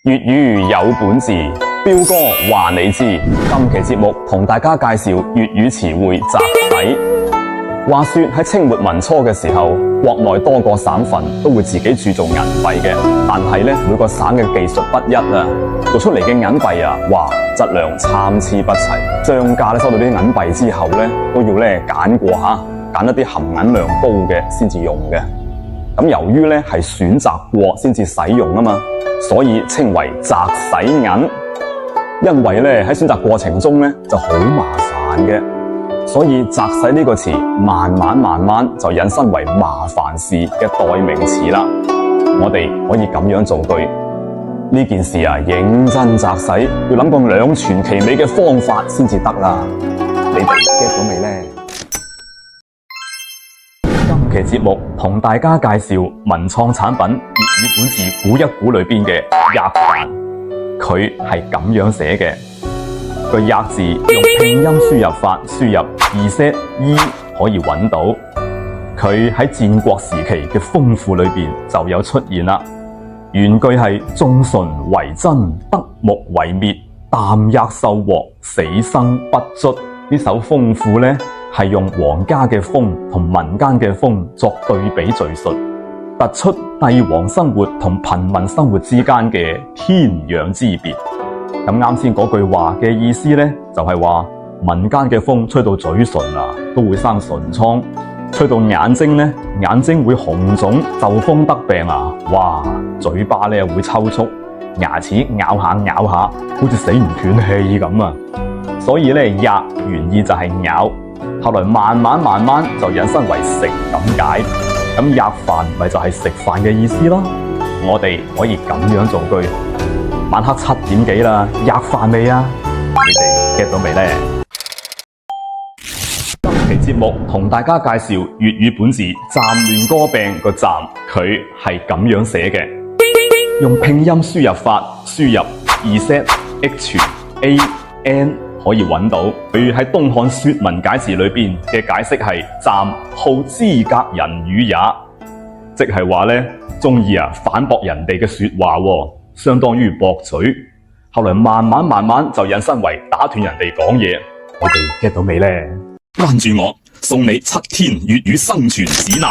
粵語有本字，彪哥話你知。今期節目同大家介紹粵語詞彙擲洗。話說喺清末民初嘅時候，國內多個省份都會自己鑄造銀幣嘅，但係咧每個省嘅技術不一啊，做出嚟嘅銀幣啊，哇，質量參差不齊。商家咧收到啲銀幣之後咧，都要咧揀過下，揀一啲含銀量高嘅先至用嘅。咁由於咧係選擇過先至使用啊嘛，所以稱為擲洗銀。因為咧喺選擇過程中咧就好麻煩嘅，所以擲洗呢個詞慢慢就引申為麻煩事嘅代名詞啦。我哋可以咁樣造句：呢件事啊，認真擲洗，要諗個兩全其美嘅方法先至得啦。你哋 get 到未呢？今期節目同大家介紹文創產品粵語本字估一估裏邊嘅吔飯，佢係咁樣寫嘅。個吔字用拼音輸入法輸入2Z可以揾到，佢喺戰國時期嘅豐賦裏邊就有出現啦。原句係仲純為真，得木為滅，淡吔受獲，死生不卒。呢首豐賦呢，係用皇家嘅豐同民間嘅豐作對比敘述，突出帝王生活同貧民生活之間嘅天壤之別。咁啱先嗰句話嘅意思呢，就係話民間嘅風吹到嘴唇啊，都會生唇瘡；吹到眼睛呢，眼睛會紅腫，就風得病啊，哇，嘴巴呢會抽搐，牙齒咬下，好似死唔斷氣咁啊！所以呢，吔原意就係咬，後來慢慢就引申為食咁解。咁吔飯咪就係食飯嘅意思咯。我哋可以咁樣造句：晚黑7點幾啦，吔飯未啊？你哋 get 到未呢？今期節目同大家介紹粵語本字暫亂歌病個暫，佢係咁樣寫嘅。用拼音輸入法輸入2ZHAN 可以揾到。佢喺東漢說文解字裏邊嘅解釋係暫好資格人語也，即係話咧中意反駁人哋嘅說話喎，相當於駁嘴。後來慢慢就引申為打斷人哋講嘢。你哋 get 到未呢？關注我，送你7天粵語生存指南。